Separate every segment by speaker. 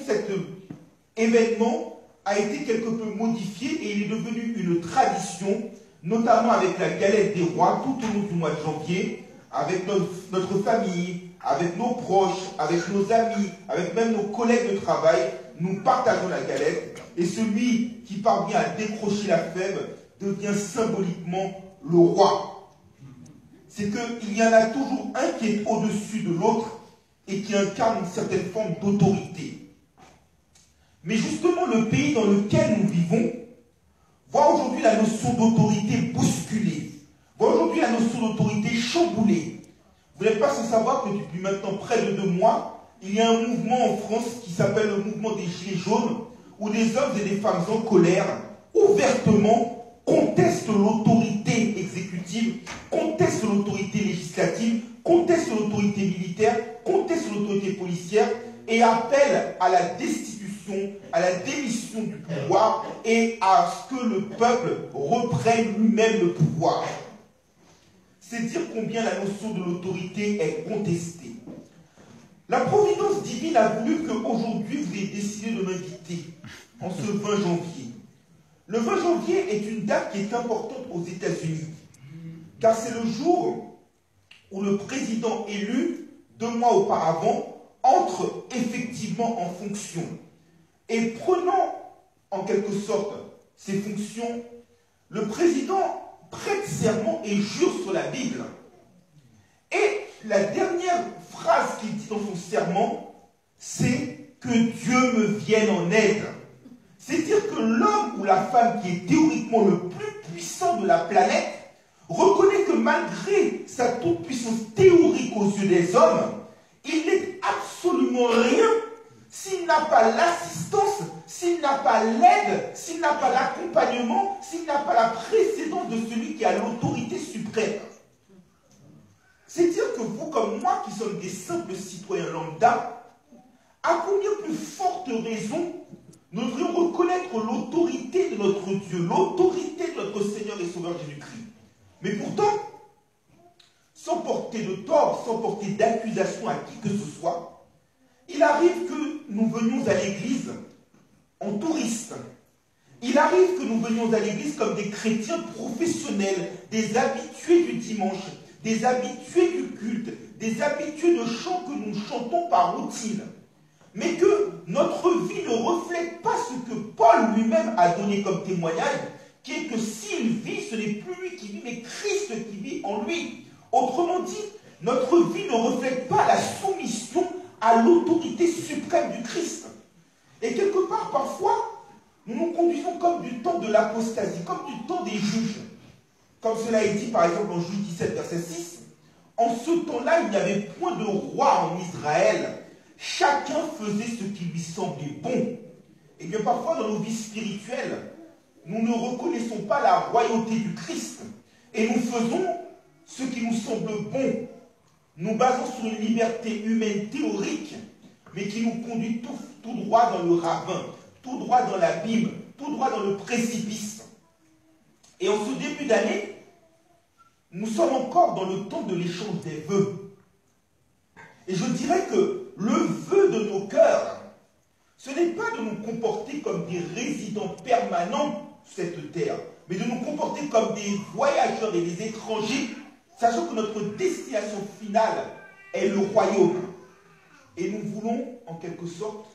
Speaker 1: cet événement a été quelque peu modifié et il est devenu une tradition, notamment avec la galette des rois tout au long du mois de janvier, avec notre famille, avec nos proches, avec nos amis, avec même nos collègues de travail. Nous partageons la galette et celui qui parvient à décrocher la fève devient symboliquement le roi. C'est qu'il y en a toujours un qui est au-dessus de l'autre et qui incarne une certaine forme d'autorité. Mais justement, le pays dans lequel nous vivons voit aujourd'hui la notion d'autorité bousculée, voit aujourd'hui la notion d'autorité chamboulée. Vous n'êtes pas sans savoir que depuis maintenant près de 2 mois, il y a un mouvement en France qui s'appelle le mouvement des Gilets jaunes, où des hommes et des femmes en colère, ouvertement, contestent l'autorité exécutive, contestent l'autorité législative, contestent l'autorité militaire, contestent l'autorité policière et appellent à la destitution, à la démission du pouvoir et à ce que le peuple reprenne lui-même le pouvoir. C'est dire combien la notion de l'autorité est contestée. La providence divine a voulu qu'aujourd'hui vous ayez décidé de m'inviter en ce 20 janvier. Le 20 janvier est une date qui est importante aux États-Unis, car c'est le jour où le président élu, 2 mois auparavant, entre effectivement en fonction. Et prenant en quelque sorte ses fonctions, le président prête serment et jure sur la Bible. Et la dernière phrase qu'il dit dans son serment, c'est que Dieu me vienne en aide. C'est-à-dire que l'homme ou la femme qui est théoriquement le plus puissant de la planète reconnaît que malgré sa toute-puissance théorique aux yeux des hommes, il n'est absolument rien s'il n'a pas l'assistance, s'il n'a pas l'aide, s'il n'a pas l'accompagnement, s'il n'a pas la précédence de celui qui a l'autorité suprême. C'est dire que vous, comme moi, qui sommes des simples citoyens lambda, à combien plus forte raison nous devrions reconnaître l'autorité de notre Dieu, l'autorité de notre Seigneur et Sauveur Jésus-Christ. Mais pourtant, sans porter de tort, sans porter d'accusation à qui que ce soit, il arrive que nous venions à l'église en touristes. Il arrive que nous venions à l'église comme des chrétiens professionnels, des habitués du dimanche, des habitués du culte, des habitués de chants que nous chantons par routine. Mais que notre vie ne reflète pas ce que Paul lui-même a donné comme témoignage, qui est que s'il vit, ce n'est plus lui qui vit, mais Christ qui vit en lui. Autrement dit, notre vie ne reflète pas la soumission à l'autorité suprême du Christ. Et quelque part, parfois, nous nous conduisons comme du temps de l'apostasie, comme du temps des juges. Comme cela est dit par exemple en Juge 17, verset 6, en ce temps-là, il n'y avait point de roi en Israël. Chacun faisait ce qui lui semblait bon. Et bien parfois dans nos vies spirituelles, nous ne reconnaissons pas la royauté du Christ. Et nous faisons ce qui nous semble bon. Nous basons sur une liberté humaine théorique, mais qui nous conduit tout droit dans le ravin, tout droit dans l'abîme, tout droit dans le précipice. Et en ce début d'année, nous sommes encore dans le temps de l'échange des vœux. Et je dirais que le vœu de nos cœurs, ce n'est pas de nous comporter comme des résidents permanents sur cette terre, mais de nous comporter comme des voyageurs et des étrangers, sachant que notre destination finale est le royaume. Et nous voulons, en quelque sorte,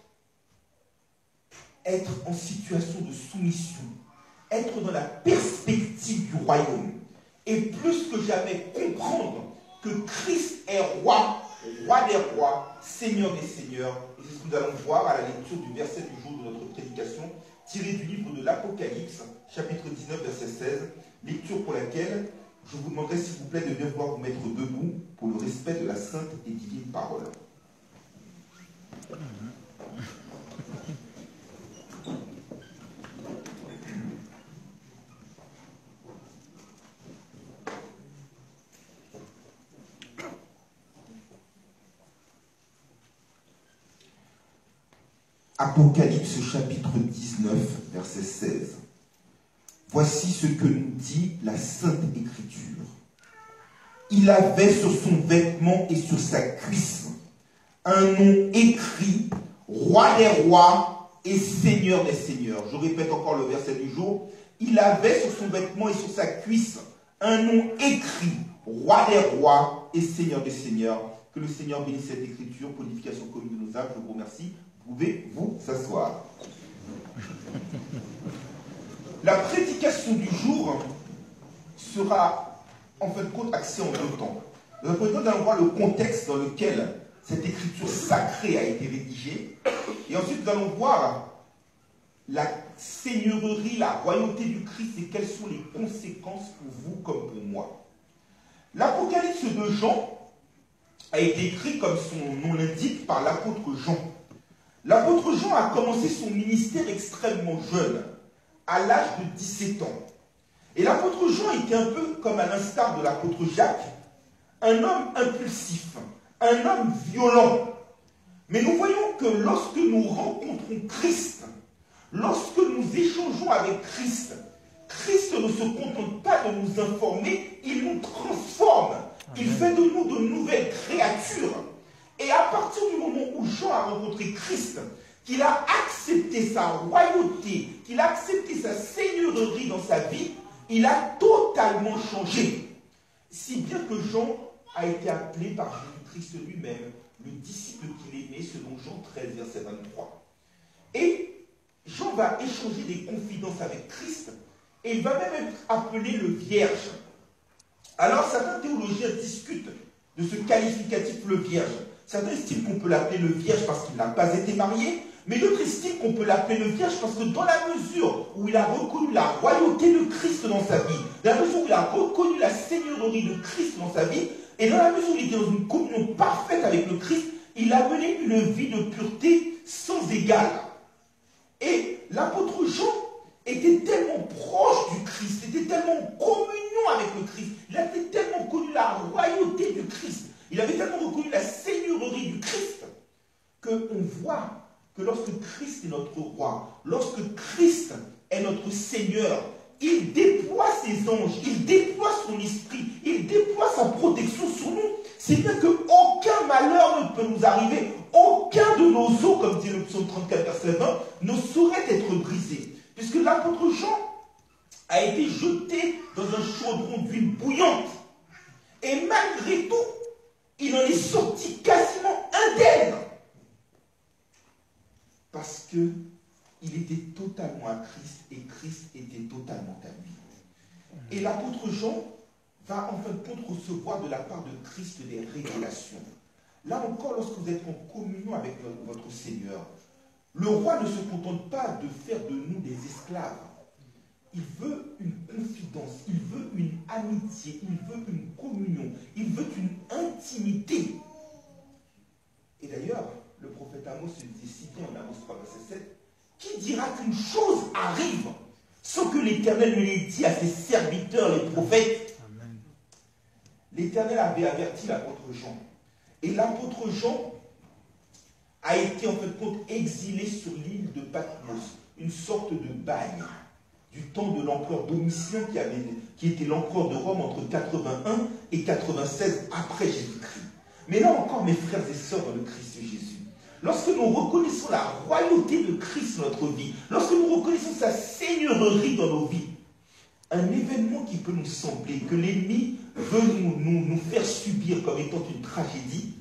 Speaker 1: être en situation de soumission, être dans la perspective du royaume, et plus que jamais comprendre que Christ est roi, roi des rois, Seigneur des seigneurs. Et c'est ce que nous allons voir à la lecture du verset du jour de notre prédication, tiré du livre de l'Apocalypse, chapitre 19, verset 16, lecture pour laquelle je vous demanderai s'il vous plaît de bien vouloir vous mettre debout pour le respect de la sainte et divine parole. Apocalypse chapitre 19, verset 16. Voici ce que nous dit la Sainte Écriture. Il avait sur son vêtement et sur sa cuisse un nom écrit, roi des rois et seigneur des seigneurs. Je répète encore le verset du jour. Il avait sur son vêtement et sur sa cuisse un nom écrit, roi des rois et seigneur des seigneurs. Que le Seigneur bénisse cette écriture pour l'édification commune de nos âmes. Je vous remercie. Pouvez-vous s'asseoir. La prédication du jour sera en fin de compte axée en deux temps. Dans un premier temps, nous allons voir le contexte dans lequel cette écriture sacrée a été rédigée. Et ensuite, nous allons voir la seigneurie, la royauté du Christ et quelles sont les conséquences pour vous comme pour moi. L'Apocalypse de Jean a été écrit, comme son nom l'indique, par l'apôtre Jean. L'apôtre Jean a commencé son ministère extrêmement jeune, à l'âge de 17 ans. Et l'apôtre Jean était un peu comme à l'instar de l'apôtre Jacques, un homme impulsif, un homme violent. Mais nous voyons que lorsque nous rencontrons Christ, lorsque nous échangeons avec Christ, Christ ne se contente pas de nous informer, il nous transforme. Il fait de nous de nouvelles créatures. Et à partir du moment où Jean a rencontré Christ, qu'il a accepté sa royauté, qu'il a accepté sa seigneurie dans sa vie, il a totalement changé. Si bien que Jean a été appelé par Jésus-Christ lui-même, le disciple qu'il aimait, selon Jean 13, verset 23. Et Jean va échanger des confidences avec Christ, et il va même être appelé le Vierge. Alors certains théologiens discutent de ce qualificatif le Vierge. Certains estiment qu'on peut l'appeler le Vierge parce qu'il n'a pas été marié, mais d'autres estiment qu'on peut l'appeler le Vierge parce que dans la mesure où il a reconnu la royauté de Christ dans sa vie, dans la mesure où il a reconnu la seigneurie de Christ dans sa vie, et dans la mesure où il était dans une communion parfaite avec le Christ, il a mené une vie de pureté sans égale. Et l'apôtre Jean était tellement proche du Christ, était tellement en communion avec le Christ, il avait tellement connu la royauté du Christ, il avait tellement reconnu la seigneurie du Christ, qu'on voit que lorsque Christ est notre roi, lorsque Christ est notre Seigneur, il déploie ses anges, il déploie son esprit, il déploie sa protection sur nous. C'est bien qu'aucun malheur ne peut nous arriver, aucun de nos os, comme dit le psaume 34, verset 20, ne saurait être brisé. Puisque l'apôtre Jean a été jeté dans un chaudron d'huile bouillante. Et malgré tout, il en est sorti quasiment indemne. Parce qu'il était totalement à Christ et Christ était totalement à lui. Et l'apôtre Jean va en fin de compte recevoir de la part de Christ des révélations. Là encore, lorsque vous êtes en communion avec votre Seigneur, le roi ne se contente pas de faire de nous des esclaves. Il veut une confidence, il veut une amitié, il veut une communion, il veut une intimité. Et d'ailleurs, le prophète Amos se dit si bien en Amos 3, verset 7, qui dira qu'une chose arrive sans que l'Éternel ne l'ait dit à ses serviteurs, les prophètes? L'Éternel avait averti l'apôtre Jean. Et l'apôtre Jean a été en fin de compte exilé sur l'île de Patmos, une sorte de bagne du temps de l'empereur Domitien qui était l'empereur de Rome entre 81 et 96 après Jésus-Christ. Mais là encore, mes frères et sœurs dans le Christ Jésus, lorsque nous reconnaissons la royauté de Christ dans notre vie, lorsque nous reconnaissons sa seigneurie dans nos vies, un événement qui peut nous sembler que l'ennemi veut nous faire subir comme étant une tragédie,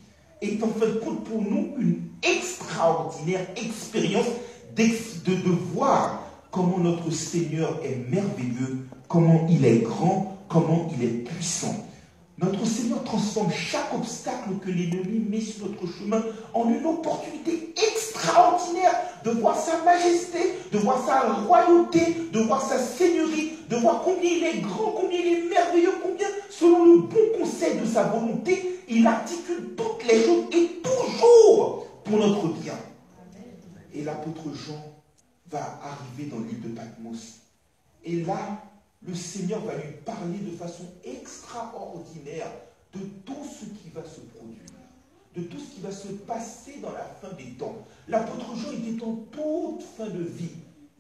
Speaker 1: est en fin de compte pour nous une extraordinaire expérience de voir comment notre Seigneur est merveilleux, comment il est grand, comment il est puissant. Notre Seigneur transforme chaque obstacle que l'ennemi met sur notre chemin en une opportunité extraordinaire de voir sa majesté, de voir sa royauté, de voir sa seigneurie, de voir combien il est grand, combien il est merveilleux, combien, selon le bon conseil de sa volonté, il articule toutes les choses et toujours pour notre bien. Et l'apôtre Jean va arriver dans l'île de Patmos. Et là, le Seigneur va lui parler de façon extraordinaire de tout ce qui va se produire, de tout ce qui va se passer dans la fin des temps. L'apôtre Jean était en toute fin de vie.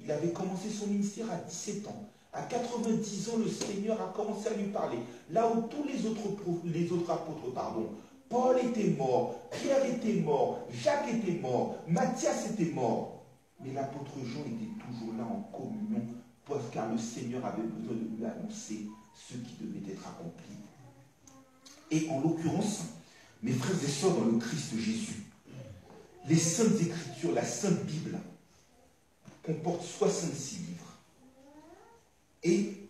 Speaker 1: Il avait commencé son ministère à 17 ans. À 90 ans, le Seigneur a commencé à lui parler. Là où tous les autres apôtres Paul était mort, Pierre était mort, Jacques était mort, Matthias était mort. Mais l'apôtre Jean était toujours là en communion, car le Seigneur avait besoin de lui annoncer ce qui devait être accompli. Et en l'occurrence, mes frères et sœurs dans le Christ Jésus, les Saintes Écritures, la Sainte Bible, comporte 66 livres. Et,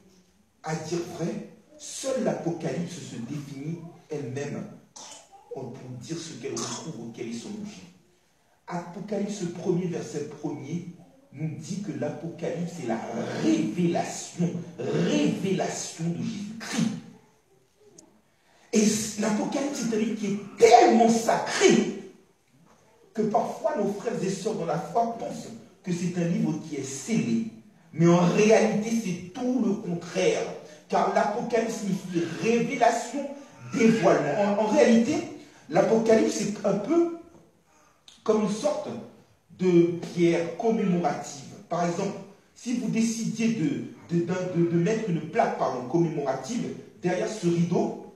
Speaker 1: à dire vrai, seule l'Apocalypse se définit elle-même pour dire ce qu'elle retrouve, quel est son objet. Apocalypse 1er, verset 1er, nous dit que l'Apocalypse est la révélation de Jésus-Christ. Et l'Apocalypse est un livre qui est tellement sacré que parfois nos frères et sœurs dans la foi pensent que c'est un livre qui est scellé. Mais en réalité, c'est tout le contraire. Car l'Apocalypse signifie révélation, dévoilement. En réalité, l'Apocalypse est un peu comme une sorte de pierre commémorative. Par exemple, si vous décidiez de mettre une plaque commémorative derrière ce rideau,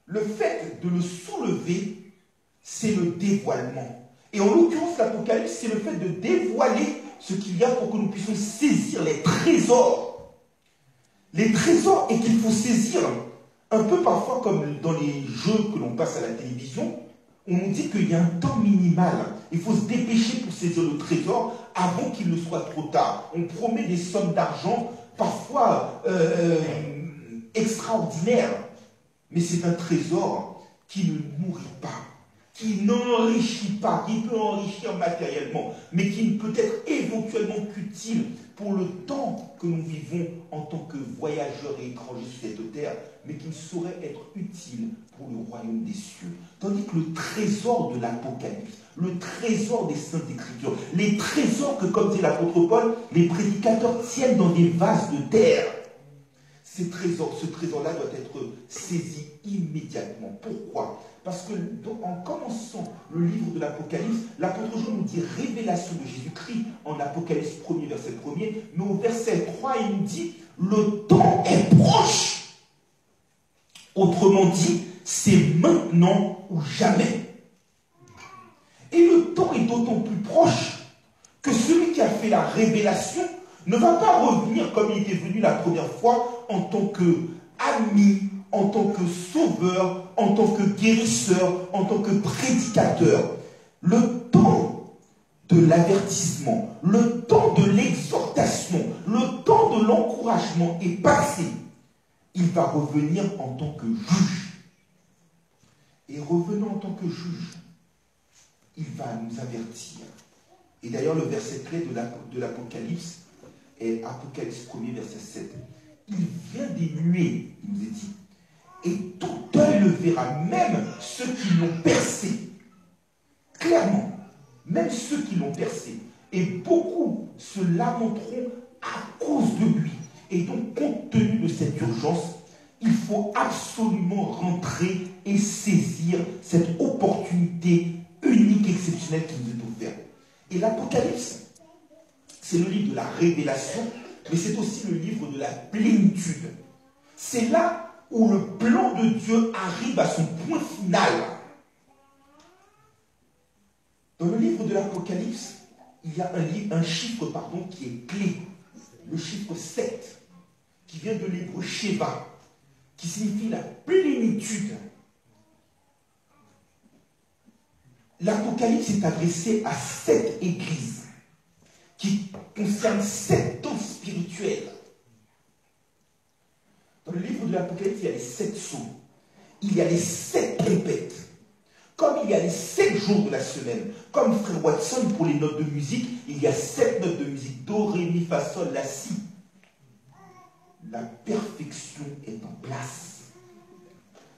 Speaker 1: le fait de le soulever, c'est le dévoilement. Et en l'occurrence, l'Apocalypse, c'est le fait de dévoiler ce qu'il y a pour que nous puissions saisir les trésors. Les trésors, et qu'il faut saisir un peu parfois comme dans les jeux que l'on passe à la télévision. On nous dit qu'il y a un temps minimal. Il faut se dépêcher pour saisir le trésor avant qu'il ne soit trop tard. On promet des sommes d'argent parfois extraordinaires. Mais c'est un trésor qui ne nourrit pas, qui n'enrichit pas, qui peut enrichir matériellement, mais qui ne peut être éventuellement qu'utile pour le temps que nous vivons en tant que voyageurs et étrangers sur cette terre, mais qui ne saurait être utile pour le royaume des cieux. Tandis que le trésor de l'Apocalypse, le trésor des Saintes Écritures, les trésors que, comme dit l'apôtre Paul, les prédicateurs tiennent dans des vases de terre, ce trésor-là doit être saisi immédiatement. Pourquoi? Parce que en commençant le livre de l'Apocalypse, l'apôtre Jean nous dit révélation de Jésus-Christ en Apocalypse 1er, verset 1er, mais au verset 3, il nous dit le temps est proche. Autrement dit, c'est maintenant ou jamais. Et le temps est d'autant plus proche que celui qui a fait la révélation ne va pas revenir comme il était venu la première fois en tant qu'ami, en tant que sauveur, en tant que guérisseur, en tant que prédicateur. Le temps de l'avertissement, le temps de l'exhortation, le temps de l'encouragement est passé. Il va revenir en tant que juge. Et revenant en tant que juge, il va nous avertir. Et d'ailleurs, le verset clé de l'Apocalypse est Apocalypse 1er, verset 7. Il vient des nuées, il nous est dit. Et tout œil le verra, même ceux qui l'ont percé. Clairement, même ceux qui l'ont percé. Et beaucoup se lamenteront à cause de lui. Et donc, compte tenu de cette urgence, il faut absolument rentrer et saisir cette opportunité unique, exceptionnelle qui nous est offerte. Et l'Apocalypse, c'est le livre de la révélation, mais c'est aussi le livre de la plénitude. C'est là où le plan de Dieu arrive à son point final. Dans le livre de l'Apocalypse, il y a un chiffre qui est clé. Le chiffre 7, qui vient de l'hébreu Sheva, qui signifie la plénitude. L'Apocalypse est adressé à 7 églises qui concernent 7 dons spirituels. Dans le livre de l'Apocalypse, il y a les 7 sceaux. Il y a les 7 trompettes. Comme il y a les 7 jours de la semaine. Comme frère Watson, pour les notes de musique, il y a 7 notes de musique. Do, ré, mi, fa, sol, la, si. La perfection est en place.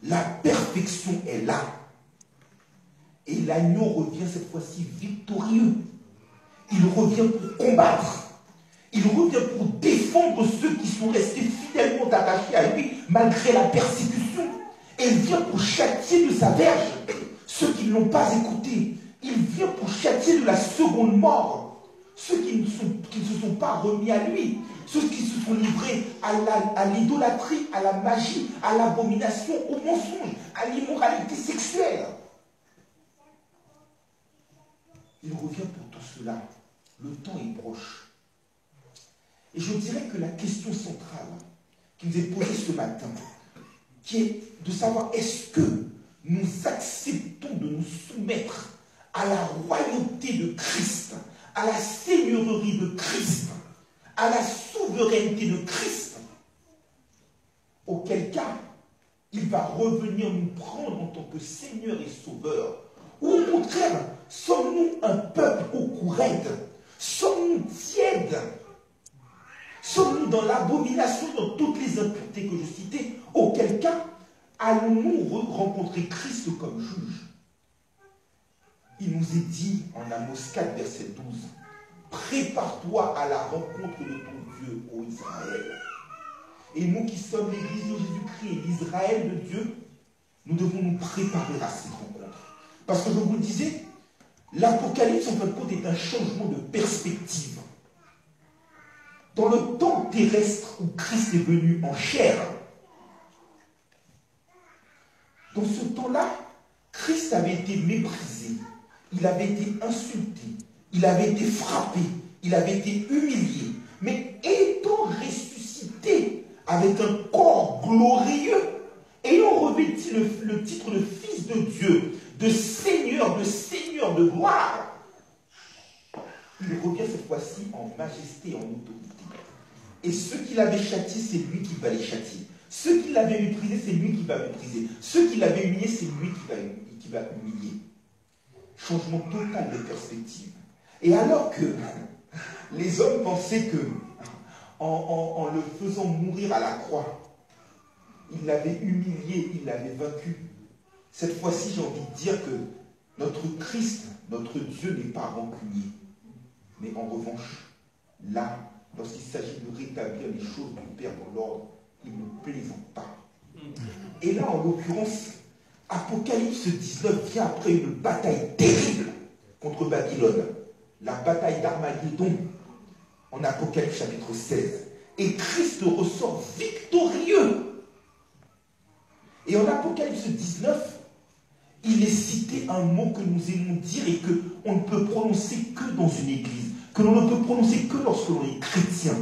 Speaker 1: La perfection est là. Et l'agneau revient cette fois-ci victorieux. Il revient pour combattre. Il revient pour défendre ceux qui sont restés fidèlement attachés à lui malgré la persécution. Et il vient pour châtier de sa verge ceux qui ne l'ont pas écouté. Il vient pour châtier de la seconde mort ceux qui ne se sont pas remis à lui. Ceux qui se sont livrés à l'idolâtrie, à la magie, à l'abomination, au mensonge, à l'immoralité sexuelle. il revient pour tout cela. Le temps est proche. Et je dirais que la question centrale qui nous est posée ce matin, qui est de savoir est-ce que nous acceptons de nous soumettre à la royauté de Christ, à la seigneurie de Christ, à la souveraineté de Christ, auquel cas il va revenir nous prendre en tant que Seigneur et Sauveur. Ou au contraire, sommes-nous un peuple au cou raide? Sommes-nous tièdes? Sommes-nous dans l'abomination, dans toutes les impuretés que je citais? Auquel cas, allons-nous rencontrer Christ comme juge? Il nous est dit en Amos 4, verset 12, « Prépare-toi à la rencontre de ton Dieu, ô Israël. » Et nous qui sommes l'Église de Jésus-Christ et l'Israël de Dieu, nous devons nous préparer à cette rencontre. Parce que je vous le disais, l'Apocalypse, en fin de compte, est un changement de perspective. Dans le temps terrestre où Christ est venu en chair, dans ce temps-là, Christ avait été méprisé, il avait été insulté, il avait été frappé, il avait été humilié. Mais étant ressuscité avec un corps glorieux, ayant revêtu le titre de Fils de Dieu, de Seigneur de gloire, il revient cette fois-ci en majesté, en autorité. Et ceux qui l'avaient châtié, c'est lui qui va les châtier. Ceux qui l'avaient méprisé, c'est lui qui va mépriser. Ceux qui l'avaient humilié, c'est lui qui va humilier. Changement total de perspective. Et alors que les hommes pensaient que, en le faisant mourir à la croix, il l'avait humilié, il l'avait vaincu. Cette fois-ci, j'ai envie de dire que notre Christ, notre Dieu n'est pas rancunier. Mais en revanche, là, lorsqu'il s'agit de rétablir les choses du Père dans l'ordre, il ne plaisante pas. Et là, en l'occurrence, Apocalypse 19 vient après une bataille terrible contre Babylone. La bataille d'Armageddon en Apocalypse chapitre 16. Et Christ ressort victorieux. Et en Apocalypse 19, il est cité un mot que nous aimons dire et qu'on ne peut prononcer que dans une église, que l'on ne peut prononcer que lorsque l'on est chrétien,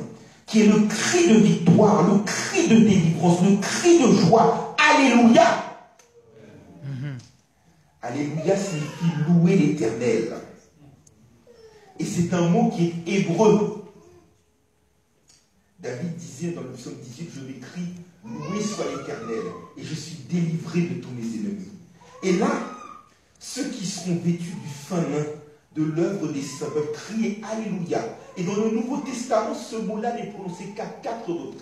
Speaker 1: qui est le cri de victoire, le cri de délivrance, le cri de joie. Alléluia! Alléluia signifie louer l'Éternel. Et c'est un mot qui est hébreu. David disait dans le psaume 18, je m'écris, loué soit l'Éternel, et je suis délivré de tous mes ennemis. Et là, ceux qui seront vêtus du fin lin, de l'œuvre des saints, peuvent crier Alléluia. Et dans le Nouveau Testament, ce mot-là n'est prononcé qu'à 4 reprises.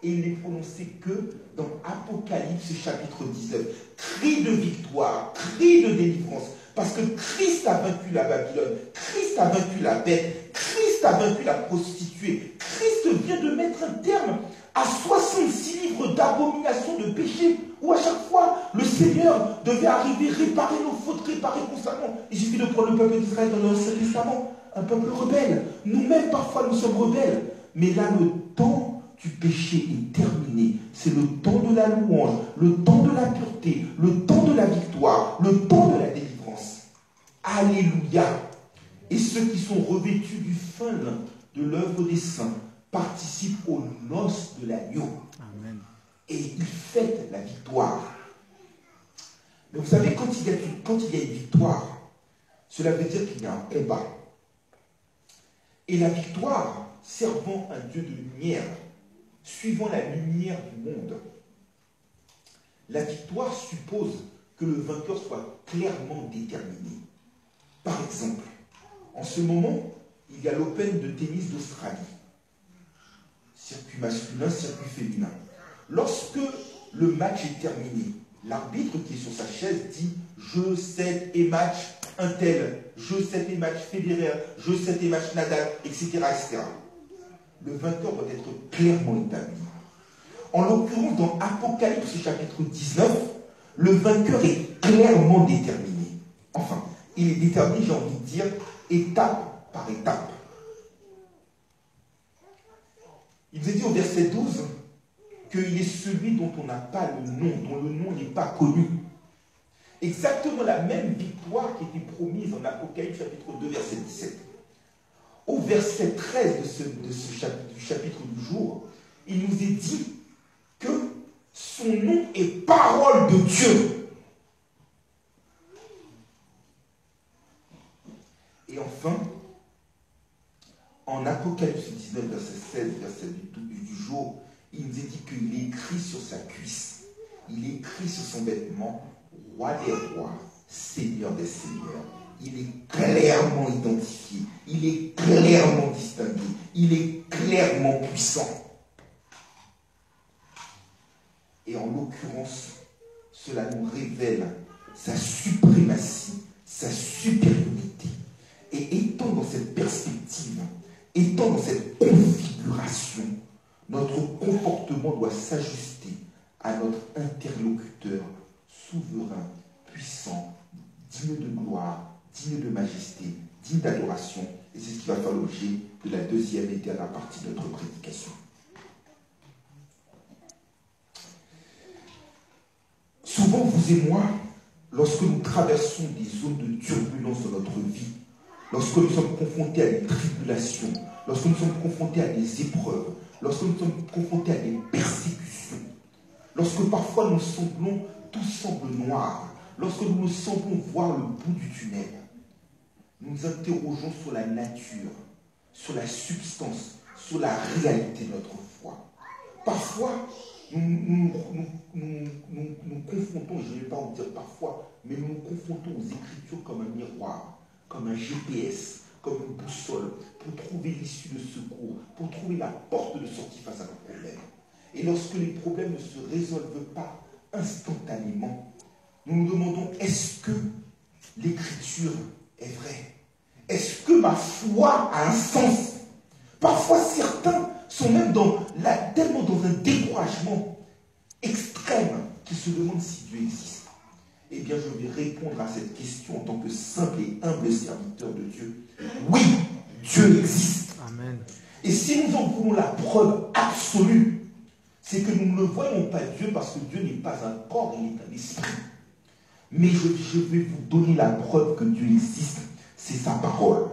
Speaker 1: Et il n'est prononcé que dans Apocalypse chapitre 19. Cri de victoire, cri de délivrance. Parce que Christ a vaincu la Babylone, Christ a vaincu la bête, Christ a vaincu la prostituée. Christ vient de mettre un terme à 66 livres d'abomination de péché, où à chaque fois, le Seigneur devait arriver, réparer nos fautes, réparer constamment. Il suffit de prendre le peuple d'Israël dans l'Ancien Testament, un peuple rebelle. Nous-mêmes, parfois, nous sommes rebelles. Mais là, le temps du péché est terminé. C'est le temps de la louange, le temps de la pureté, le temps de la victoire, le temps de la délivrance. Alléluia. Et ceux qui sont revêtus du fin lin de l'œuvre des saints participent aux noces de l'agneau. Amen. Et ils fêtent la victoire. Mais vous savez, quand il y a une victoire, cela veut dire qu'il y a un combat. Et la victoire, servant un Dieu de lumière, suivant la lumière du monde, la victoire suppose que le vainqueur soit clairement déterminé. Par exemple, en ce moment, il y a l'Open de tennis d'Australie. Circuit masculin, circuit féminin. Lorsque le match est terminé, l'arbitre qui est sur sa chaise dit « Jeu 7 et match un tel, jeu 7 et match Federer, jeu 7 et match Nadal, etc. etc. » Le vainqueur doit être clairement établi. En l'occurrence, dans Apocalypse chapitre 19, le vainqueur est clairement déterminé. Enfin, il est déterminé, j'ai envie de dire, étape par étape. Il nous est dit au verset 12 qu'il est celui dont on n'a pas le nom, dont le nom n'est pas connu. Exactement la même victoire qui était promise en Apocalypse chapitre 2, verset 17. Au verset 13 du chapitre du jour, il nous est dit que son nom est parole de Dieu. Et enfin, en Apocalypse 19, verset 16, verset du jour, il nous est dit qu'il est écrit sur sa cuisse, il est écrit sur son vêtement, roi des rois, seigneur des seigneurs. Il est clairement identifié, il est clairement distingué, il est clairement puissant. Et en l'occurrence, cela nous révèle sa suprématie, sa supériorité. Et étant dans cette perspective, étant dans cette configuration, notre comportement doit s'ajuster à notre interlocuteur souverain, puissant, digne de gloire, digne de majesté, digne d'adoration. Et c'est ce qui va faire l'objet de la deuxième et dernière partie de notre prédication. Souvent, vous et moi, lorsque nous traversons des zones de turbulence dans notre vie, lorsque nous sommes confrontés à des tribulations, lorsque nous sommes confrontés à des épreuves, lorsque nous sommes confrontés à des persécutions, lorsque parfois tout semble noir, lorsque nous semblons voir le bout du tunnel, nous nous interrogeons sur la nature, sur la substance, sur la réalité de notre foi. Parfois, nous confrontons, je ne vais pas vous dire parfois, mais nous nous confrontons aux Écritures comme un miroir, comme un GPS, comme une boussole, pour trouver l'issue de secours, pour trouver la porte de sortie face à nos problèmes. Et lorsque les problèmes ne se résolvent pas instantanément, nous nous demandons, est-ce que l'Écriture est vraie? Est-ce que ma foi a un sens? Parfois, certains sont même tellement dans un découragement extrême qu'ils se demandent si Dieu existe. Eh bien, je vais répondre à cette question en tant que simple et humble serviteur de Dieu. Oui, Dieu existe.
Speaker 2: Amen.
Speaker 1: Et si nous en voulons la preuve absolue, c'est que nous ne voyons pas Dieu parce que Dieu n'est pas un corps, il est un esprit. Mais je vais vous donner la preuve que Dieu existe, c'est sa parole.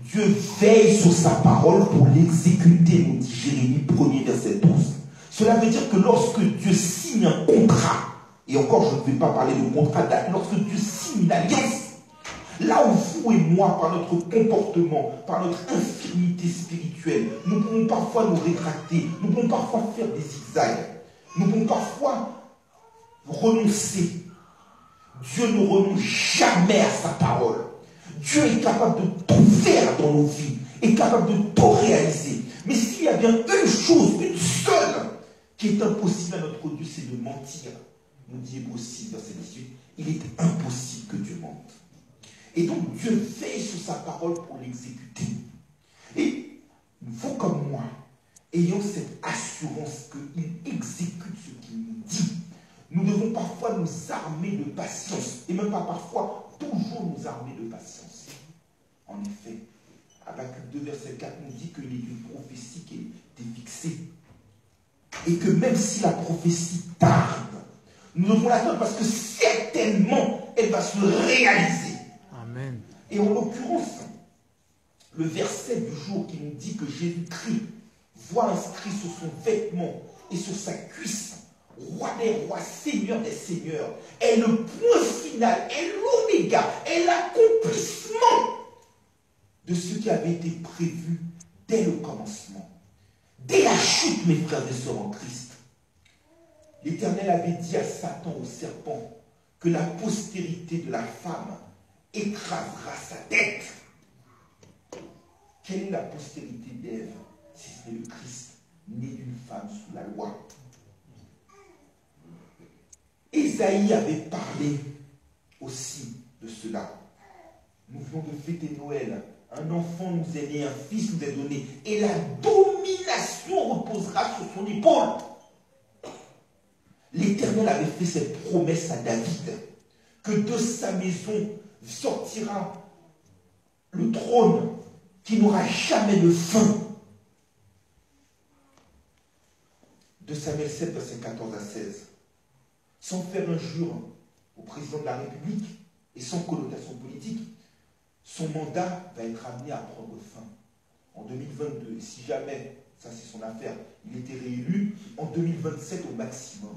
Speaker 1: Dieu veille sur sa parole pour l'exécuter, nous dit Jérémie 1er, verset 12. Cela veut dire que lorsque Dieu signe un contrat, et encore je ne vais pas parler de contrat, lorsque Dieu signe une alliance, là où vous et moi, par notre comportement, par notre infirmité spirituelle, nous pouvons parfois nous rétracter, nous pouvons parfois faire des zigzags, nous pouvons parfois renoncer. Dieu ne renonce jamais à sa parole. Dieu est capable de tout faire dans nos vies, est capable de tout réaliser. Mais s'il y a bien une chose, une seule, qui est impossible à notre Dieu, c'est de mentir. Nous dit Hébreux 6, verset 18, il est impossible que Dieu mente. Et donc Dieu veille sur sa parole pour l'exécuter. Et vous comme moi, ayant cette assurance qu'il exécute ce qu'il nous dit, nous devons parfois nous armer de patience. Et même pas parfois, toujours nous armer de patience. En effet, Habakkuk 2, verset 4 nous dit qu'il est une prophétie qui est fixée. Et que même si la prophétie tarde, nous devons l'attendre parce que certainement, elle va se réaliser.
Speaker 2: Amen.
Speaker 1: Et en l'occurrence, le verset du jour qui nous dit que Jésus-Christ voit inscrit sur son vêtement et sur sa cuisse, roi des rois, seigneur des seigneurs, est le point final, est l'oméga, est l'accomplissement de ce qui avait été prévu dès le commencement. Dès la chute, mes frères et sœurs en Christ, l'Éternel avait dit à Satan, au serpent, que la postérité de la femme écrasera sa tête. Quelle est la postérité d'Ève, si ce n'est le Christ, né d'une femme sous la loi? Ésaïe avait parlé aussi de cela. Nous venons de fêter Noël. Un enfant nous est né, un fils nous est donné, et la domination reposera sur son épaule. L'Éternel avait fait cette promesse à David, que de sa maison sortira le trône qui n'aura jamais de fin. De Samuel 7, verset 14 à 16. Sans faire injure au président de la République et sans connotation politique, son mandat va être amené à prendre fin en 2022. Et si jamais, ça c'est son affaire, il était réélu en 2027 au maximum.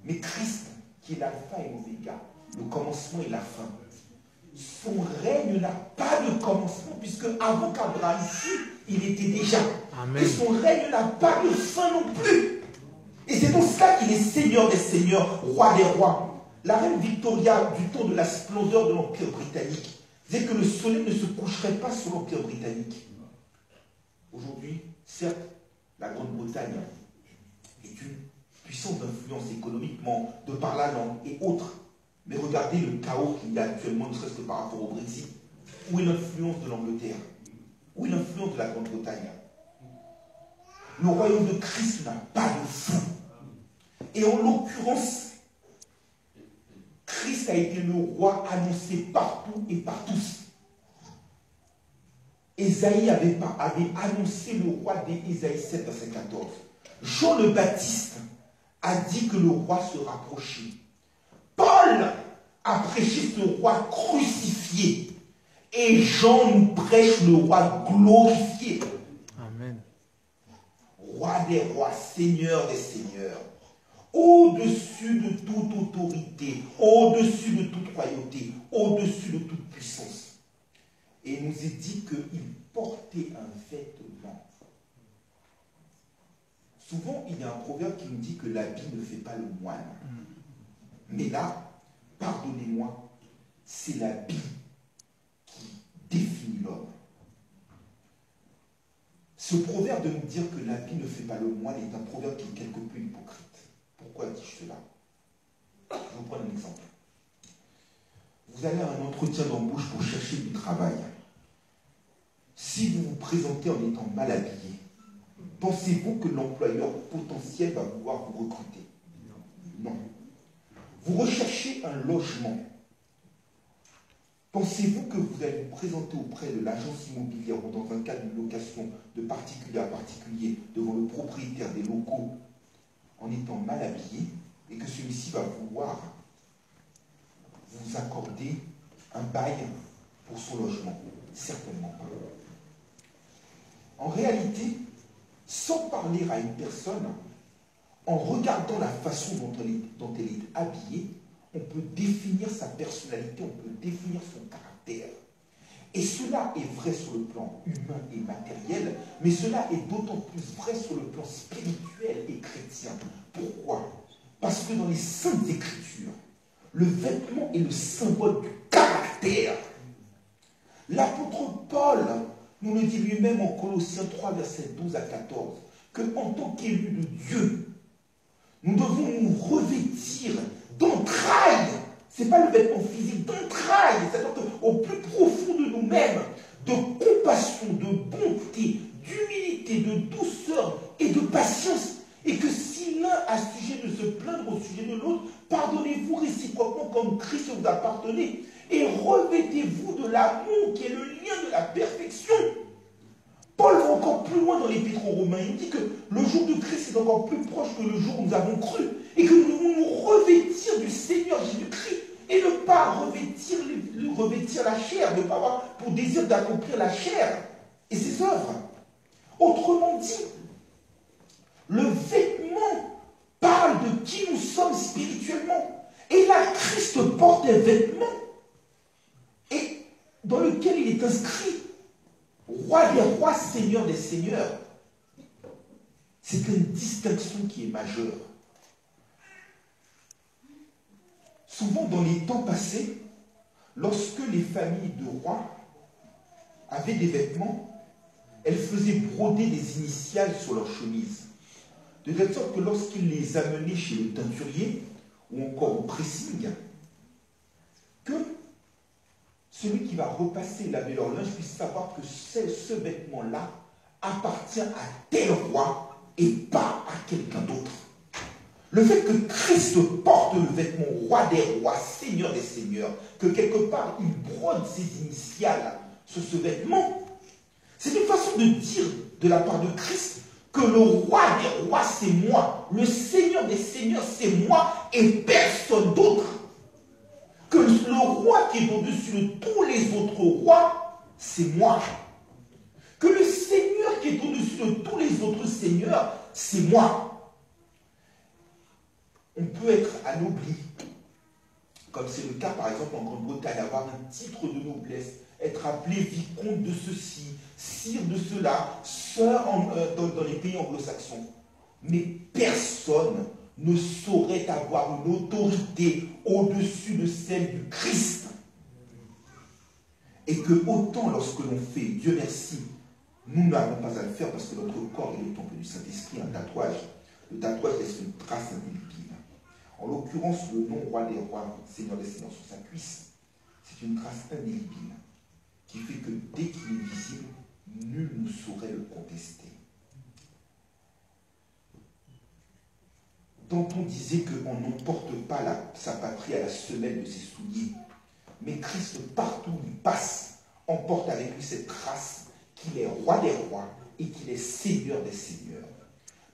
Speaker 1: Mais Christ, qui est l'alpha et l'oméga, le commencement et la fin, son règne n'a pas de commencement, puisque avant qu'Abraham fût, il était déjà. Amen. Et son règne n'a pas de fin non plus. Et c'est pour cela qu'il est Seigneur des seigneurs, Roi des rois. La reine Victoria, du temps de la splendeur de l'Empire britannique, disait que le soleil ne se coucherait pas sur l'Empire britannique. Aujourd'hui, certes, la Grande-Bretagne est une puissance d'influence économiquement, de par la langue et autres. Mais regardez le chaos qu'il y a actuellement, ne serait-ce que par rapport au Brexit. Où est l'influence de l'Angleterre? Où est l'influence de la Grande-Bretagne? Le royaume de Christ n'a pas de fin. Et en l'occurrence, Christ a été le roi annoncé partout et par tous. Ésaïe avait annoncé le roi dès Ésaïe 7, verset 14. Jean le Baptiste a dit que le roi se rapprochait. Paul a prêché ce roi crucifié. Et Jean nous prêche le roi glorifié.
Speaker 2: Amen.
Speaker 1: Roi des rois, Seigneur des seigneurs. Au-dessus de toute autorité, au-dessus de toute royauté, au-dessus de toute puissance. Et il nous est dit qu'il portait un vêtement. Souvent, il y a un proverbe qui nous dit que l'habit ne fait pas le moine. Mais là, pardonnez-moi, c'est l'habit qui définit l'homme. Ce proverbe de nous dire que l'habit ne fait pas le moine est un proverbe qui est quelque peu hypocrite. Pourquoi dis-je cela? Je vais vous prendre un exemple. Vous allez à un entretien d'embauche pour chercher du travail. Si vous vous présentez en étant mal habillé, pensez-vous que l'employeur potentiel va vouloir vous recruter? Non. Vous recherchez un logement. Pensez-vous que vous allez vous présenter auprès de l'agence immobilière ou dans un cas d'une location de particulier à particulier devant le propriétaire des locaux en étant mal habillé et que celui-ci va vouloir vous accorder un bail pour son logement? Certainement pas. En réalité, sans parler à une personne, en regardant la façon dont elle est habillée, on peut définir sa personnalité, on peut définir son caractère. Et cela est vrai sur le plan humain et matériel, mais cela est d'autant plus vrai sur le plan spirituel et chrétien. Pourquoi? Parce que dans les Saintes Écritures, le vêtement est le symbole du caractère. L'apôtre Paul nous le dit lui-même en Colossiens 3, versets 12 à 14, que en tant qu'élus de Dieu, nous devons nous revêtir d'entrailles. Ce n'est pas le vêtement physique, d'entrailles, c'est-à-dire au plus profond de nous-mêmes, de compassion, de bonté, d'humilité, de douceur et de patience. Et que si l'un a sujet de se plaindre au sujet de l'autre, pardonnez-vous réciproquement comme Christ vous appartenez. Et revêtez-vous de l'amour qui est le lien de la perfection. Paul va encore plus loin dans l'Épître aux Romains. Il dit que le jour de Christ est encore plus proche que le jour où nous avons cru. Et que nous devons nous revêtir du Seigneur Jésus-Christ. Et ne pas revêtir la chair, ne pas avoir pour désir d'accomplir la chair et ses œuvres. Autrement dit, le vêtement parle de qui nous sommes spirituellement. Et là, Christ porte un vêtement et dans lequel il est inscrit Roi des rois, Seigneur des seigneurs. C'est une distinction qui est majeure. Souvent, dans les temps passés, lorsque les familles de rois avaient des vêtements, elles faisaient broder des initiales sur leurs chemises. De telle sorte que lorsqu'ils les amenaient chez le teinturier, ou encore au pressing, que celui qui va repasser et laver leur linge puisse savoir que ce vêtement-là appartient à tel roi et pas à quelqu'un d'autre. Le fait que Christ porte le vêtement roi des rois, Seigneur des seigneurs, que quelque part il brode ses initiales sur ce vêtement, c'est une façon de dire de la part de Christ que le roi des rois c'est moi, le Seigneur des seigneurs c'est moi et personne d'autre. que le roi qui est au-dessus de tous les autres rois, c'est moi. Que le Seigneur qui est au-dessus de tous les autres seigneurs, c'est moi. On peut être anobli, comme c'est le cas par exemple en Grande-Bretagne, avoir un titre de noblesse, être appelé vicomte de ceci, sire de cela, sœur dans les pays anglo-saxons. Mais personne ne saurait avoir une autorité au-dessus de celle du Christ. Et que autant lorsque l'on fait, Dieu merci, nous n'avons pas à le faire parce que notre corps est le temple du Saint-Esprit, un tatouage. Le tatouage laisse une trace indélébile. En l'occurrence, le nom roi des rois, Seigneur des seigneurs sur sa cuisse, c'est une trace indélébile qui fait que dès qu'il est visible, nul ne saurait le contester. Danton disait qu'on n'emporte pas sa patrie à la semelle de ses souliers, mais Christ, partout où il passe, emporte avec lui cette trace qu'il est roi des rois et qu'il est seigneur des seigneurs.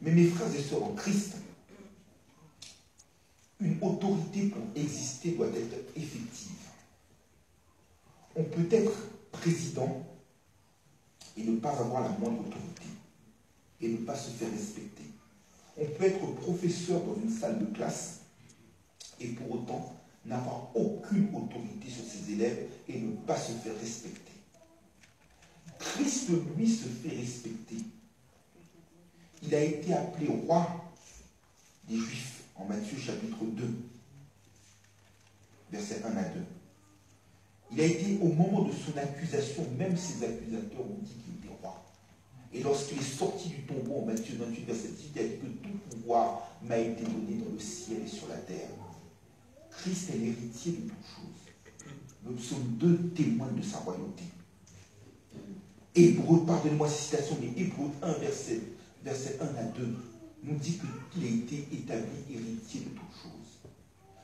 Speaker 1: Mais mes frères et sœurs en Christ, une autorité pour exister doit être effective. On peut être président et ne pas avoir la moindre autorité et ne pas se faire respecter. On peut être professeur dans une salle de classe et pour autant n'avoir aucune autorité sur ses élèves et ne pas se faire respecter. Christ, lui, se fait respecter. Il a été appelé roi des Juifs en Matthieu chapitre 2, versets 1 à 2. Il a été, au moment de son accusation, même ses accusateurs ont dit qu'il était roi. Et lorsqu'il est sorti du tombeau en Matthieu 28, verset 18, il a dit que tout pouvoir m'a été donné dans le ciel et sur la terre. Christ est l'héritier de toutes choses. Le psaume 2 témoigne de sa royauté. Hébreux, pardonnez-moi cette citation, mais Hébreux 1, verset 1 à 2, nous dit qu'il a été établi héritier de toutes choses.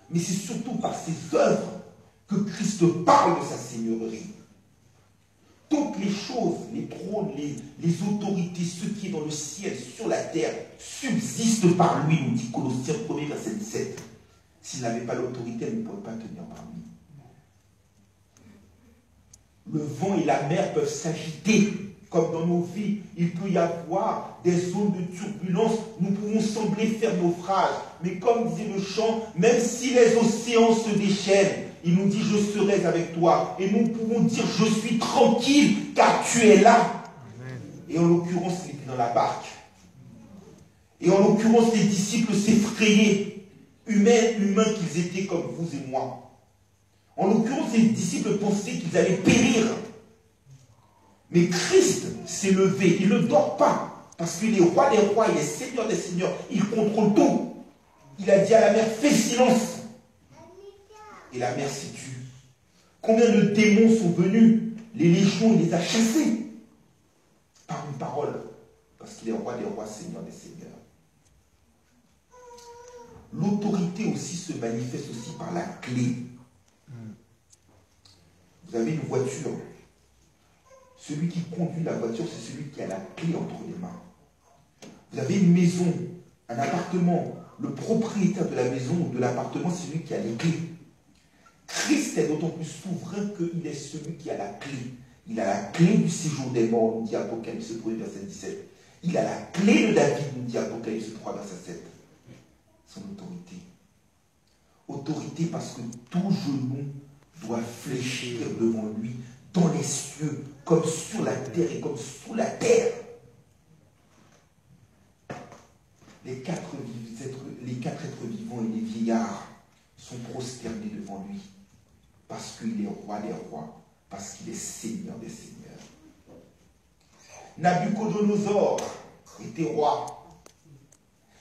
Speaker 1: Mais c'est surtout par ses œuvres que Christ parle de sa seigneurie. Toutes les choses, les trônes, les autorités, ce qui est dans le ciel, sur la terre, subsistent par lui, nous dit Colossiens 1, verset 17. S'il n'avait pas l'autorité, elle ne pourrait pas tenir par lui. Le vent et la mer peuvent s'agiter, comme dans nos vies. Il peut y avoir des zones de turbulence. Nous pouvons sembler faire naufrage. Mais comme disait le chant, même si les océans se déchaînent, il nous dit, je serai avec toi. Et nous pouvons dire, je suis tranquille, car tu es là. Amen. Et en l'occurrence, il était dans la barque. Et en l'occurrence, les disciples s'effrayaient, humains qu'ils étaient comme vous et moi. En l'occurrence, les disciples pensaient qu'ils allaient périr. Mais Christ s'est levé, il ne dort pas, parce qu'il est roi des rois, il est seigneur des seigneurs, il contrôle tout. Il a dit à la mer, fais silence. Et la mer s'est tue. Combien de démons sont venus? Les légions, il les a chassés. Par une parole. Parce qu'il est roi des rois, seigneur des seigneurs. L'autorité aussi se manifeste aussi par la clé. Vous avez une voiture. Celui qui conduit la voiture, c'est celui qui a la clé entre les mains. Vous avez une maison, un appartement. Le propriétaire de la maison ou de l'appartement, c'est celui qui a les clés. Christ est d'autant plus souverain qu'il est celui qui a la clé. Il a la clé du séjour des morts, nous dit Apocalypse 1, verset 17. Il a la clé de David, nous dit Apocalypse 3, verset 7. Son autorité. Autorité parce que tout genou doit fléchir devant lui, dans les cieux, comme sur la terre et comme sous la terre. Les quatre êtres vivants et les vieillards sont prosternés devant lui, parce qu'il est roi des rois, parce qu'il est seigneur des seigneurs. Nabuchodonosor était roi.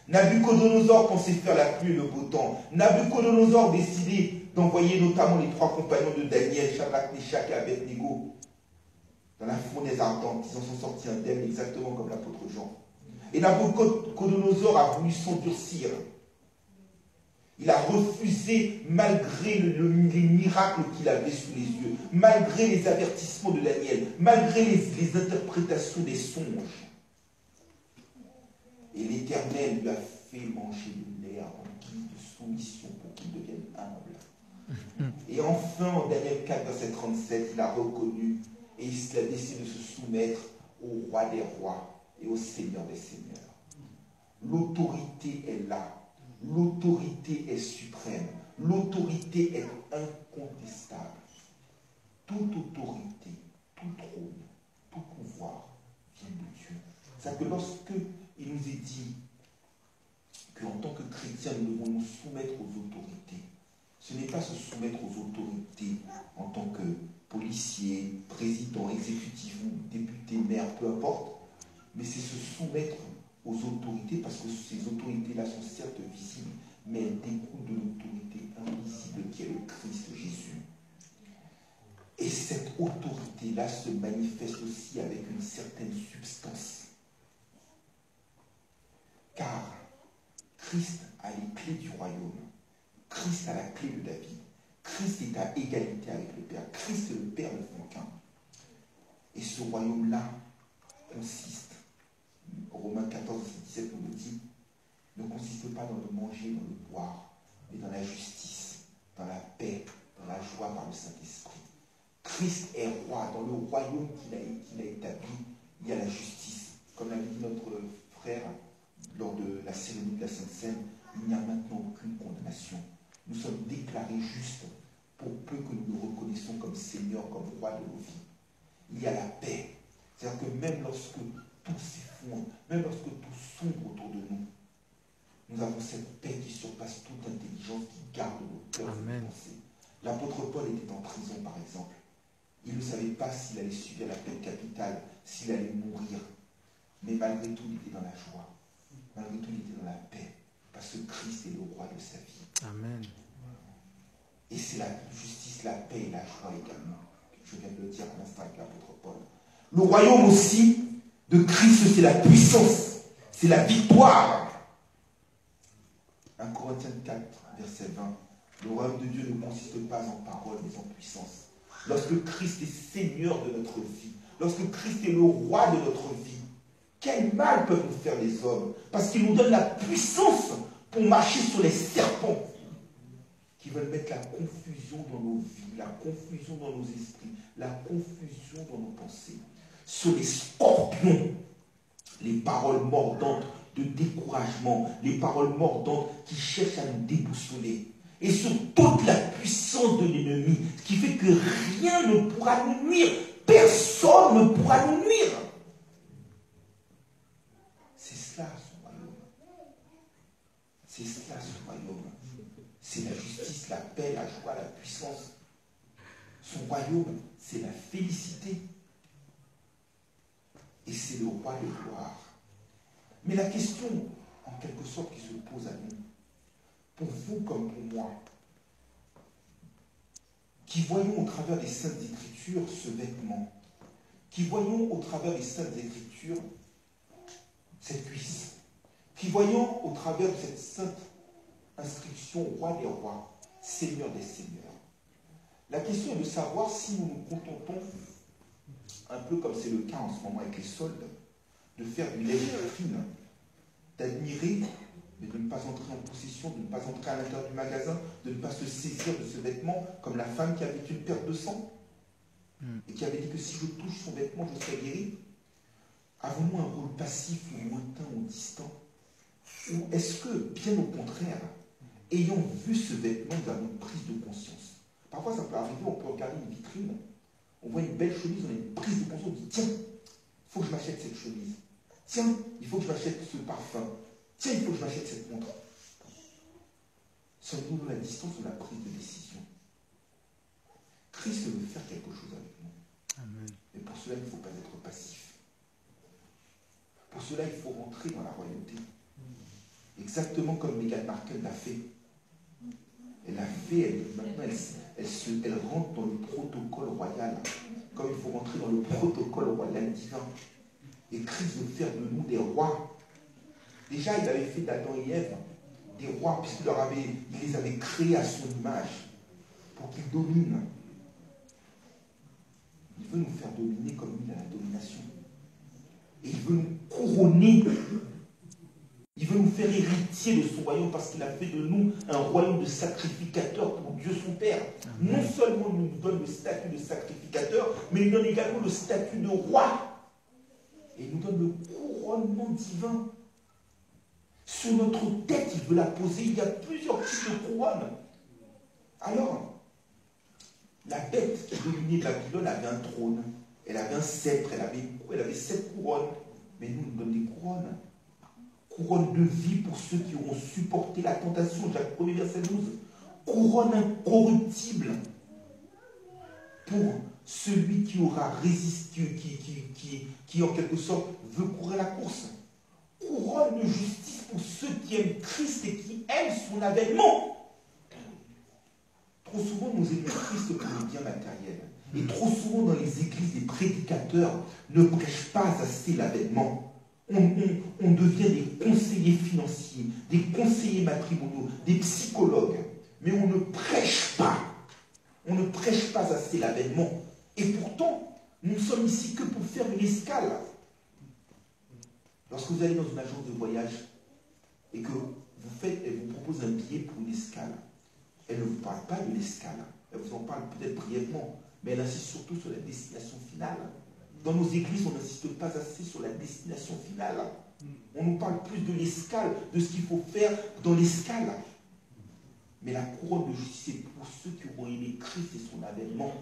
Speaker 1: Nabuchodonosor pensait faire la pluie et le beau temps. Nabuchodonosor décidait d'envoyer notamment les 3 compagnons de Daniel, Shadrach, Meshach et Abednego, dans la fournaise ardente. Ils en sont sortis indemnes, exactement comme l'apôtre Jean. Et Nabuchodonosor a voulu s'endurcir. Il a refusé, malgré les miracles qu'il avait sous les yeux, malgré les avertissements de Daniel, malgré les interprétations des songes. Et l'Éternel lui a fait manger le lait en guise de soumission pour qu'il devienne humble. Et enfin, en Daniel 4, verset 37, il a reconnu et il a décidé de se soumettre au roi des rois et au seigneur des seigneurs. L'autorité est là. L'autorité est suprême. L'autorité est incontestable. Toute autorité, tout trône, tout pouvoir vient de Dieu. C'est-à-dire que lorsque il nous est dit qu'en tant que chrétiens, nous devons nous soumettre aux autorités, ce n'est pas se soumettre aux autorités en tant que policier, président, exécutif ou député, maire, peu importe, mais c'est se soumettre aux autorités parce que ces autorités-là sont certes visibles, mais elles découlent de l'autorité invisible qui est le Christ Jésus. Et cette autorité-là se manifeste aussi avec une certaine substance. Car Christ a les clés du royaume. Christ a la clé de David. Christ est à égalité avec le Père. Christ est le Père ne font qu'un. Et ce royaume-là consiste, Romains 14, 17 nous le dit, ne consiste pas dans le manger, dans le boire, mais dans la justice, dans la paix, dans la joie par le Saint-Esprit. Christ est roi. Dans le royaume qu'il a établi, il y a la justice. Comme l'a dit notre frère lors de la cérémonie de la Sainte Seine, il n'y a maintenant aucune condamnation. Nous sommes déclarés justes pour peu que nous nous reconnaissons comme Seigneur, comme roi de nos vies. Il y a la paix. C'est-à-dire que même lorsque tout s'effondre, même lorsque tout sombre autour de nous, nous avons cette paix qui surpasse toute intelligence, qui garde nos cœurs et nos pensées. L'apôtre Paul était en prison, par exemple. Il ne savait pas s'il allait subir la peine capitale, s'il allait mourir. Mais malgré tout, il était dans la joie. Malgré tout, il était dans la paix. Parce que Christ est le roi de sa vie.
Speaker 2: Amen.
Speaker 1: Et c'est la justice, la paix et la joie également. Je viens de le dire à l'instant avec l'apôtre Paul. Le royaume aussi de Christ, c'est la puissance. C'est la victoire. 1 Corinthiens 4, verset 20. Le royaume de Dieu ne consiste pas en parole, mais en puissance. Lorsque Christ est Seigneur de notre vie, lorsque Christ est le roi de notre vie, quel mal peuvent nous faire les hommes? Parce qu'il nous donne la puissance pour marcher sur les serpents qui veulent mettre la confusion dans nos vies, la confusion dans nos esprits, la confusion dans nos pensées. Sur les scorpions, les paroles mordantes de découragement, les paroles mordantes qui cherchent à nous déboussoler. Et sur toute la puissance de l'ennemi, ce qui fait que rien ne pourra nous nuire. Personne ne pourra nous nuire. C'est cela son royaume. C'est cela son royaume. C'est la justice, la paix, la joie, la puissance. Son royaume, c'est la félicité. Et c'est le roi de gloire. Mais la question, en quelque sorte, qui se pose à nous, pour vous comme pour moi, qui voyons au travers des Saintes Écritures ce vêtement, qui voyons au travers des Saintes Écritures cette cuisse, qui voyons au travers de cette sainte inscription roi des rois, Seigneur des seigneurs. La question est de savoir si nous nous contentons, un peu comme c'est le cas en ce moment avec les soldes, de faire du lèche-vitrine, d'admirer, mais de ne pas entrer en possession, de ne pas entrer à l'intérieur du magasin, de ne pas se saisir de ce vêtement, comme la femme qui avait une perte de sang, et qui avait dit que si je touche son vêtement, je serai guéri. Avons-nous un rôle passif ou lointain ou distant? Ou est-ce que, bien au contraire, ayant vu ce vêtement, nous avons une prise de conscience? Parfois, ça peut arriver, on peut regarder une vitrine, on voit une belle chemise, on a une prise de conscience, on dit, tiens, il faut que je m'achète cette chemise. Tiens, il faut que je m'achète ce parfum. Tiens, il faut que je m'achète cette montre. Sommes-nous dans la distance de la prise de décision? Christ veut faire quelque chose avec nous. Amen. Mais pour cela, il ne faut pas être passif. Pour cela, il faut rentrer dans la royauté. Exactement comme Meghan Markle l'a fait. Elle l'a fait, maintenant elle rentre dans le protocole royal. Comme il faut rentrer dans le protocole royal divin. Et Christ veut faire de nous des rois. Déjà, il avait fait d'Adam et Ève des rois, puisqu'il les avait créés à son image, pour qu'ils dominent. Il veut nous faire dominer comme il a la domination. Et il veut nous couronner. Il veut nous faire héritiers héritiers de son royaume parce qu'il a fait de nous un royaume de sacrificateurs pour Dieu son Père. Non seulement il nous donne le statut de sacrificateur, mais il donne également le statut de roi. Et il nous donne le couronnement divin. Sur notre tête, il veut la poser. Il y a plusieurs types de couronnes. Alors, la bête qui dominait Babylone avait un trône, elle avait un sceptre, elle avait 7 couronnes. Mais nous, nous donne des couronnes. Couronne de vie pour ceux qui auront supporté la tentation. Jacques 1er, verset 12. Couronne incorruptible pour celui qui aura résisté, qui en quelque sorte veut courir la course. Couronne de justice pour ceux qui aiment Christ et qui aiment son avènement. Trop souvent, nous aimons Christ pour le bien matériel. Et trop souvent, dans les églises, les prédicateurs ne prêchent pas assez l'avènement. On devient des conseillers financiers, des conseillers matrimoniaux, des psychologues. Mais on ne prêche pas. On ne prêche pas assez l'avènement. Et pourtant, nous ne sommes ici que pour faire une escale. Lorsque vous allez dans une agence de voyage et que elle vous propose un billet pour une escale, elle ne vous parle pas de l'escale. Elle vous en parle peut-être brièvement, mais elle insiste surtout sur la destination finale. Dans nos églises, on n'insiste pas assez sur la destination finale. On nous parle plus de l'escale, de ce qu'il faut faire dans l'escale. Mais la couronne de justice est pour ceux qui auront aimé Christ et son avènement.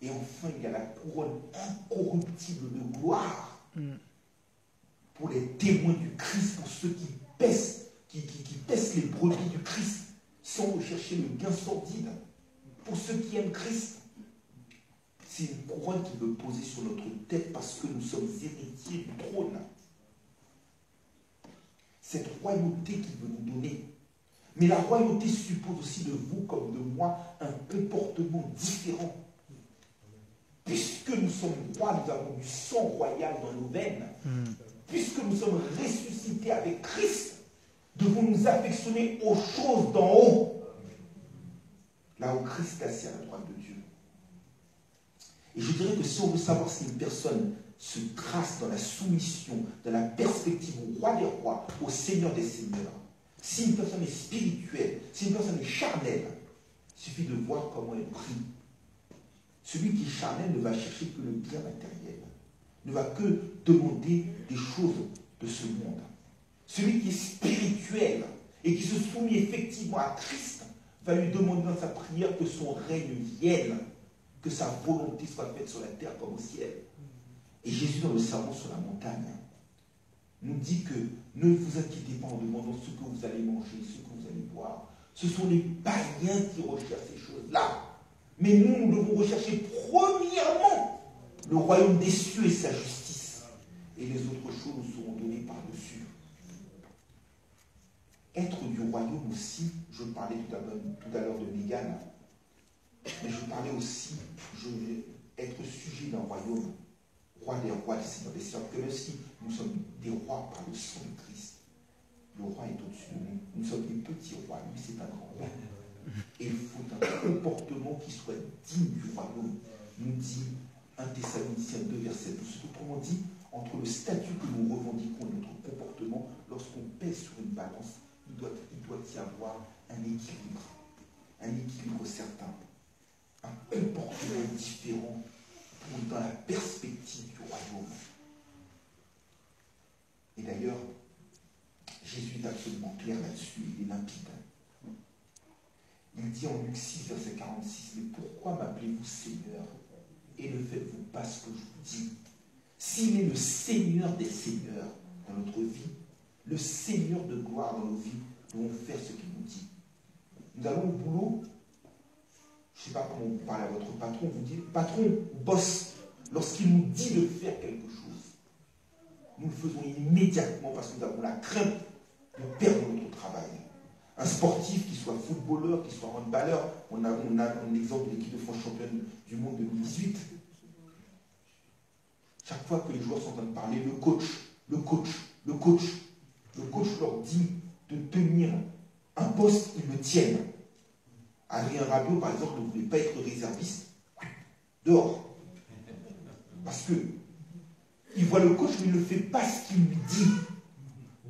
Speaker 1: Et enfin, il y a la couronne incorruptible de gloire pour les témoins du Christ, pour ceux qui paissent les brebis du Christ sans rechercher le gain sordide. Pour ceux qui aiment Christ, c'est une couronne qui veut poser sur notre tête parce que nous sommes héritiers du trône. Cette royauté qu'il veut nous donner. Mais la royauté suppose aussi de vous comme de moi un comportement différent. Puisque nous sommes rois, nous avons du sang royal dans nos veines. Puisque nous sommes ressuscités avec Christ, devons nous affectionner aux choses d'en haut. Là où Christ est assis à la droite de Dieu. Et je dirais que si on veut savoir si une personne se trace dans la soumission, dans la perspective au roi des rois, au Seigneur des seigneurs, si une personne est spirituelle, si une personne est charnelle, il suffit de voir comment elle prie. Celui qui est charnel ne va chercher que le bien matériel, ne va que demander des choses de ce monde. Celui qui est spirituel et qui se soumet effectivement à Christ va lui demander dans sa prière que son règne vienne, que sa volonté soit faite sur la terre comme au ciel. Et Jésus, dans le sermon sur la montagne, nous dit que ne vous inquiétez pas en demandant ce que vous allez manger, ce que vous allez boire. Ce sont les païens qui recherchent ces choses-là. Mais nous devons rechercher premièrement le royaume des cieux et sa justice. Et les autres choses nous seront données par-dessus. Être du royaume aussi, je parlais tout à l'heure de Mégane, mais je parlais aussi, je vais être sujet d'un royaume, roi des rois, des seigneurs des seigneurs, que même si nous sommes des rois par le sang de Christ, le roi est au-dessus de nous. Nous sommes des petits rois, lui c'est un grand roi. Et il faut un comportement qui soit digne du royaume, nous dit 1 Thessaloniciens 2, verset 12. Autrement dit, entre le statut que nous revendiquons et notre comportement, lorsqu'on pèse sur une balance, il doit y avoir un équilibre certain, un comportement différent dans la perspective du royaume. Et d'ailleurs, Jésus est absolument clair là-dessus, il est limpide. Il dit en Luc 6, verset 46, « Mais pourquoi m'appelez-vous Seigneur et ne faites-vous pas ce que je vous dis? S'il est le Seigneur des seigneurs dans notre vie, le Seigneur de gloire dans nos vies, nous devons faire ce qu'il nous dit. Nous allons au boulot, je ne sais pas comment vous parlez à votre patron, vous dites, patron, boss, lorsqu'il nous dit de faire quelque chose, nous le faisons immédiatement parce que nous avons la crainte de perdre notre travail. Un sportif, qui soit footballeur, qui soit handballeur, on a un exemple de l'équipe de France championne du monde 2018. Chaque fois que les joueurs sont en train de parler, le coach leur dit de tenir un poste, ils le tiennent. Adrien Rabiot, par exemple, ne voulait pas être réserviste, dehors. Parce que il voit le coach, mais il ne fait pas ce qu'il lui dit.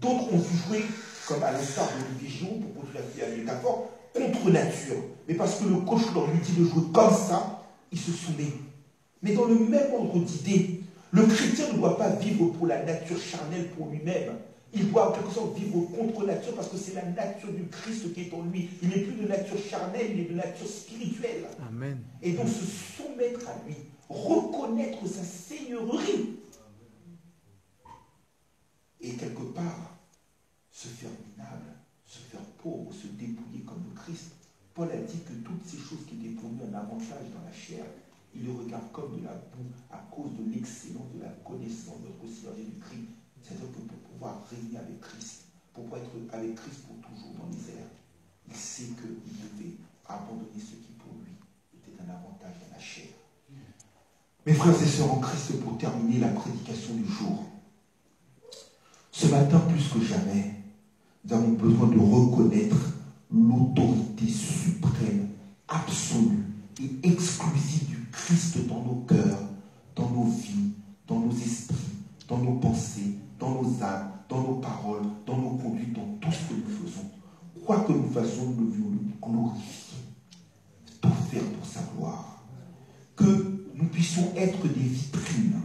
Speaker 1: D'autres ont vu jouer comme à l'instar de Olivier Giroud, pour continuer la métaphore, contre nature. Mais parce que le coach leur lui dit de jouer comme ça, il se soumet. Mais dans le même ordre d'idées, le chrétien ne doit pas vivre pour la nature charnelle pour lui-même. Il doit en quelque sorte vivre contre nature parce que c'est la nature du Christ qui est en lui. Il n'est plus de nature charnelle, il est de nature spirituelle.
Speaker 2: Amen.
Speaker 1: Et donc se soumettre à lui, reconnaître sa seigneurie. Et quelque part, se faire minable, se faire pauvre, se dépouiller comme le Christ. Paul a dit que toutes ces choses qui étaient pour lui un avantage dans la chair, il les regarde comme de la boue à cause de l'excellence de la connaissance de notre Seigneur Jésus-Christ. C'est-à-dire que pour pouvoir régner avec Christ, pour pouvoir être avec Christ pour toujours dans les airs, il sait qu'il devait abandonner ce qui pour lui était un avantage dans la chair. Mes frères et sœurs en Christ, pour terminer la prédication du jour, ce matin plus que jamais, nous avons besoin de reconnaître l'autorité suprême, absolue et exclusive du Christ dans nos cœurs, dans nos vies, dans nos esprits, dans nos pensées, dans nos âmes, dans nos paroles, dans nos conduites, dans tout ce que nous faisons. Quoi que nous fassions, nous devions le glorifier, tout faire pour sa gloire. Que nous puissions être des vitrines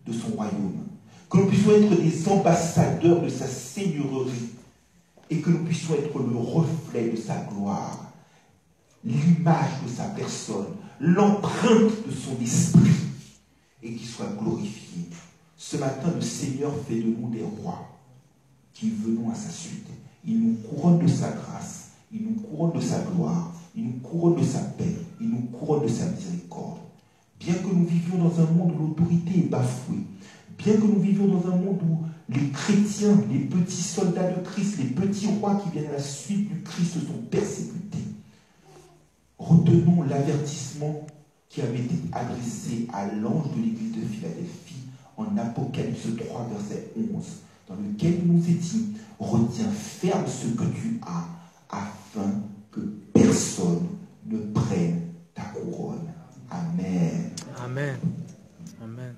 Speaker 1: de son royaume, que nous puissions être des ambassadeurs de sa seigneurie, et que nous puissions être le reflet de sa gloire, l'image de sa personne, l'empreinte de son esprit, et qu'il soit glorifié. Ce matin, le Seigneur fait de nous des rois qui venons à sa suite. Il nous couronne de sa grâce, il nous couronne de sa gloire, il nous couronne de sa paix, il nous couronne de sa miséricorde. Bien que nous vivions dans un monde où l'autorité est bafouée, bien que nous vivions dans un monde où les chrétiens, les petits soldats de Christ, les petits rois qui viennent à la suite du Christ sont persécutés, retenons l'avertissement qui avait été adressé à l'ange de l'église de Philadelphie en Apocalypse 3, verset 11, dans lequel il nous est dit « Retiens ferme ce que tu as, afin que personne ne prenne ta couronne. » Amen.
Speaker 2: Amen. Amen.